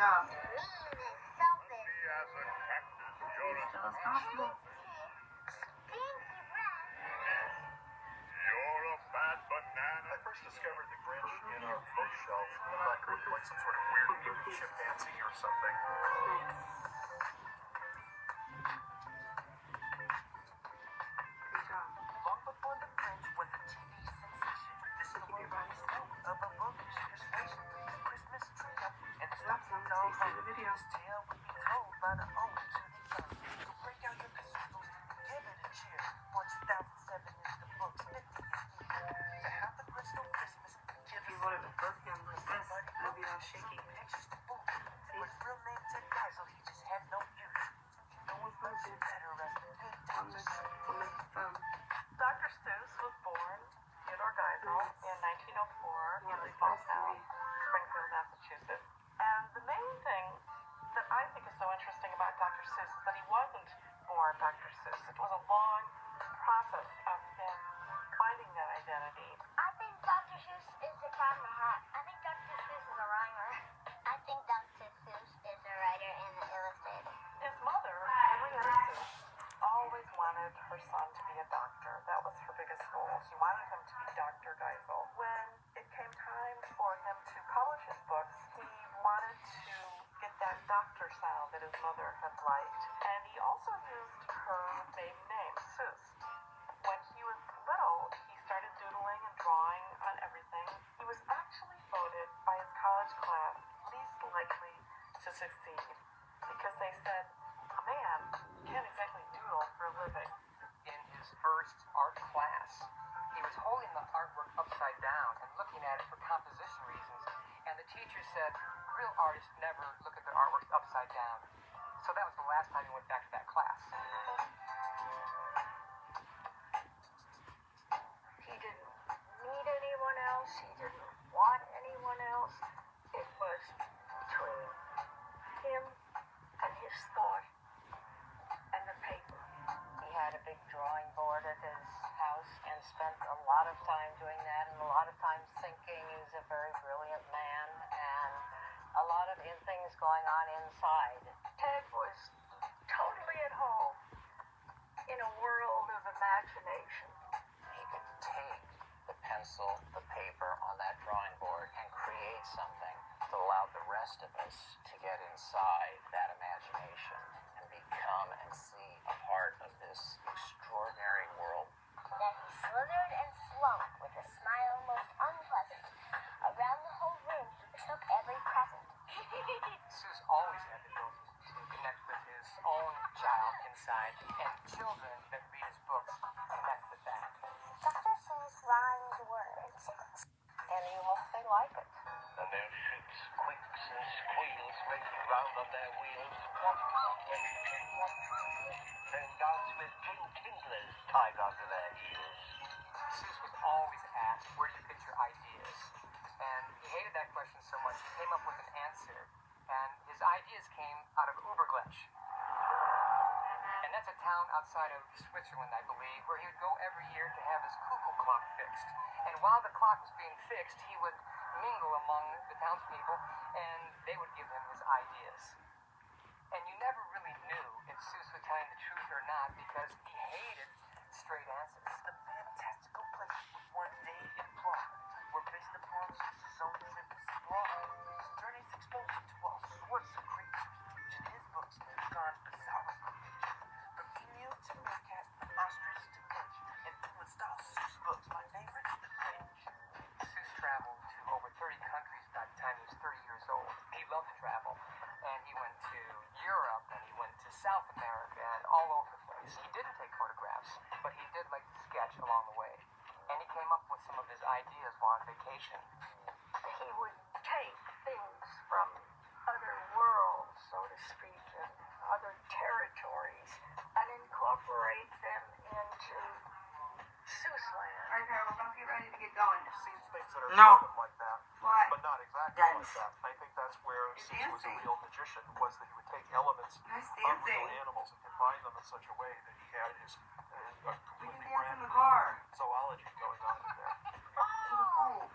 job. Mean and selfish. You're still responsible. Stinky breath. You're a bad banana. I first discovered the Grinch in a bookshelf. I thought it looked like some sort of weird mutant chimpanzee or something. Nice. Good job. Long before the Grinch was a TV sensation, this is the running story of a bookish persuasion. The Christmas tree up and the Stop stockings now, all so you see hung. the video. This tale would be told by the old to the young. So break out your pistols, give it a cheer. For 2007 is the book's 50th year. To have the Grinch no Christmas, give If you us would have both hands like this, I'd be all shaky. pictures to boot. His real name Ted Geisel, he just had no youth. No one's much better as good On Dr. this, on the phone. Dr. Seuss was born Theodore Geisel in 1904 in Like Small this, Town, maybe. Springfield, Massachusetts. And the main thing that I think is so interesting about Dr. Seuss is that he wasn't born Dr. Seuss. It was a long process of him finding that identity. I think Dr. Seuss is the cat in the hat. I think Dr. Seuss is a rhymer. I think Dr. Seuss is a writer and an illustrator. His mother, Henrietta Seuss, always wanted her son to be a doctor. That was her biggest goal. She wanted him to be Dr. Geisel. When it came time for him to publish his books, he wanted to get that doctor sound that his mother had liked. And he also used her maiden name, Seuss. When he was little, he started doodling and drawing on everything. He was actually voted by his college class least likely to succeed because they said, a man can't exactly doodle for a living. In his first art class, he was holding the artwork upside down and looking at it for composition reasons, and the teacher said, real artists never look at their artworks upside down. So that was the last time he went back to that class. He didn't need anyone else. He didn't want anyone else. It was between him and his thought and the paper. He had a big drawing board at his house and spent a lot of time doing that and a lot of time thinking. He was a very brilliant man and a lot of things going on inside. Ted was totally at home in a world of imagination. He could take the pencil, the paper on that drawing board and create something that allowed the rest of us to get inside that imagination and become and see a part of this extraordinary world. Then he slithered and slunk with a smile most unpleasant. Around the whole room he took every present. Seuss always had the ability to connect with his own child inside, and children that read his books connect with that. Dr. Seuss rhymes words. And you hope they like it. And their ships, squeaks and squeals, racing round on their wheels. Then dance with tin kindlers tied onto their heels. Seuss was always asked, where do you get your ideas? And he hated that question so much, he came up with an answer. And his ideas came out of Kwmrgrinch. And that's a town outside of Switzerland, I believe, where he would go every year to have his cuckoo clock fixed. And while the clock was being fixed, he would mingle among the townspeople, and they would give him his ideas. And you never really knew if Seuss was telling the truth or not, because he hated straight answers. A fantastical place was one day in Prague, where based upon Seuss's own simple sprawl, Sterny's exposure to all sorts of creatures, which in his books has gone bizarre. From emu to meerkat, from ostrich to finch, and Finland-style Seuss books, my favorite is the Grinch. Seuss traveled to over 30 countries by the time he was 30 years old. He loved to travel, and he went to Europe, and he went to South America, and all over the place. He didn't take photographs, but he did like to sketch along the way. And he came up with some of his ideas while on vacation. He would take things from other worlds, so to speak, and other territories, and incorporate them into Seussland. All right, Carol, let's get ready to get going. I've seen things that are No. sort of like that, What? but not exactly Dance. like that. I think that's where You're Seuss was a dancing. real magician, was that he would take elements Nice of real dancing. animals and combine them in such a way that he had his We can completely dance in brand the new car. zoology going on in there. To the pool.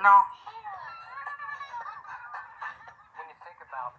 No. When you think about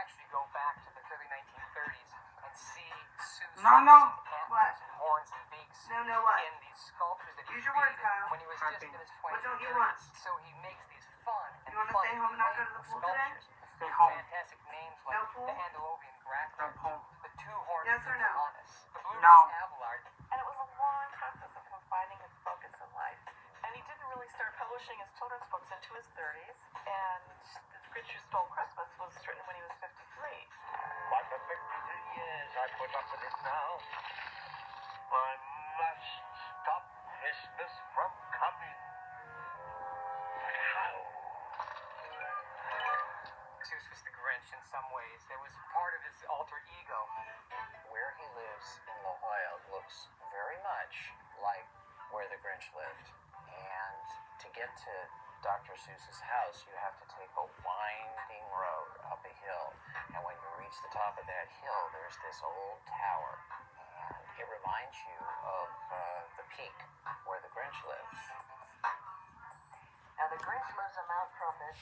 actually go back to the early 1930s and see Seuss No, no. antlers and horns and beaks No, what? in these sculptures that he Use your words, created Kyle. when he was just in his 20s. What don't you want? So he makes these fun and You wanna fun stay home and not go to the pool today? sculptures. Stay home. Fantastic names like No pool? the Andaluvian Grackler, Go home. the two-horned Yes or no? Pocahontas, the blue No. Abelard. And it was a long process of him finding his focus in life. And he didn't really start publishing his children's books into his 30s. And The Grinch Who Stole Christmas was written when he was 53. Why, for 53 years I put up with it now. I must stop Christmas from coming. How? Seuss was the Grinch in some ways. It was part of his alter ego. Where he lives in La Jolla looks very much like where the Grinch lived. And to get to Dr. Seuss's house, you have to take a winding road up a hill. And when you reach the top of that hill, there's this old tower. And it reminds you of the peak where the Grinch lives. Now, the Grinch lives a Mount Crumpet,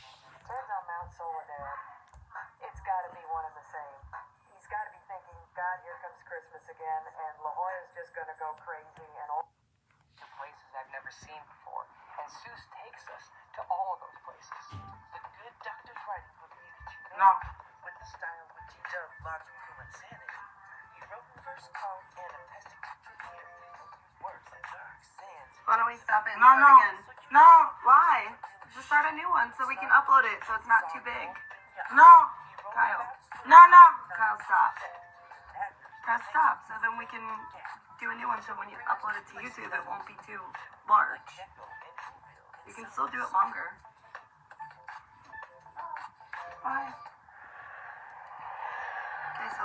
turns on Mount Soledad. It's got to be one and the same. He's got to be thinking, God, here comes Christmas again, and La Jolla's just going to go crazy, and all. To places I've never seen before. And Seuss takes us to all of those places. The good doctor's writing would lead you there. No. With the style which he dove logical insanity. He wrote a verse called Anapestic Trivia. Use words like dark sands. Why don't we stop it and No, start no. again? No. Why? Just start a new one so we can upload it so it's not too big. No. Kyle. No, no. Kyle, stop. Press stop so then we can do a new one so when you upload it to YouTube it won't be too large. You can still do it longer. Why? Okay, so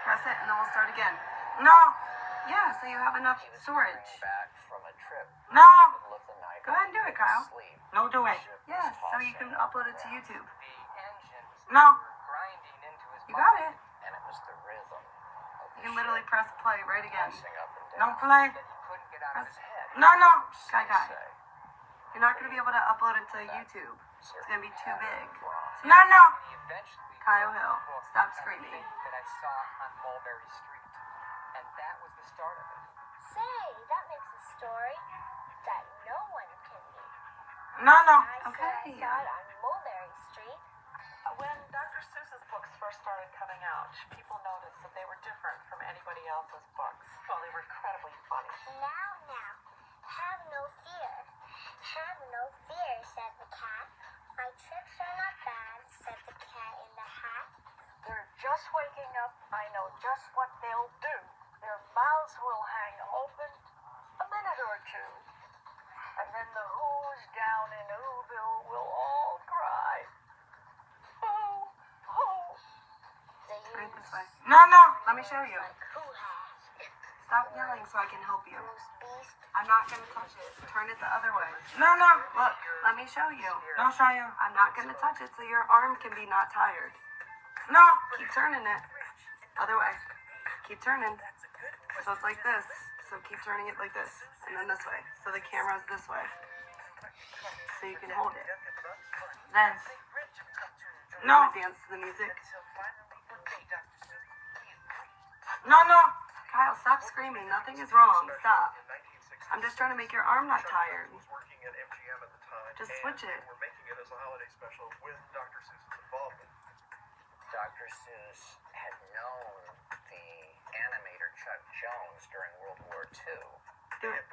press it and then we'll start again. No. Yeah, so you have enough He was storage. coming back from a trip No. in the middle of the night. Go ahead and do it, Kyle. Sleep. No, do it. Ship was Yes, so you can tossing upload it to around. YouTube. The engine was No. grinding into his You got body it. And it was the rhythm of the You can literally ship press play right again. pulsing up and No down. play. that he couldn't get out of his head. No, no. Kai Kai. Say, You're not going to be able to upload it to YouTube. It's going to be too big. No, no. He eventually Kyle wrote Hill, the book stop of screaming. Fate that I saw on Mulberry Street. And that was the start of it. Say, that makes a story that no one can read. No, no. I said Okay. I saw it on Mulberry Street. When Dr. Seuss's books first started coming out, people noticed that they were different from anybody else's books. Well, they were incredibly funny. Now, have no fear. Have no fear, said the cat. My tricks are not bad, said the cat in the hat. They're just waking up. I know just what they'll do. Their mouths will hang open a minute or two. And then the Who's down in Whoville will all cry. Who? The Right this way. No, no. Let me show you. like who has? Stop yelling so I can help you. Who's beast? I'm not going to touch it. Turn it the other way. No, no. Look, let me show you. No, show you. I'm not going to touch it so your arm can be not tired. No. Keep turning it. Other way. Keep turning. So it's like this. So keep turning it like this. And then this way. So the camera's this way. So you can hold it. Dance. You No. want to dance to the music? No, no. Kyle, stop screaming. Nothing is wrong. Stop. I'm just trying to make your arm not tired. Was working at MGM at the time. Just and switch it. We're making it as a holiday special with Dr. Seuss's involvement. Dr. Seuss had known the animator Chuck Jones during World War II. Do it.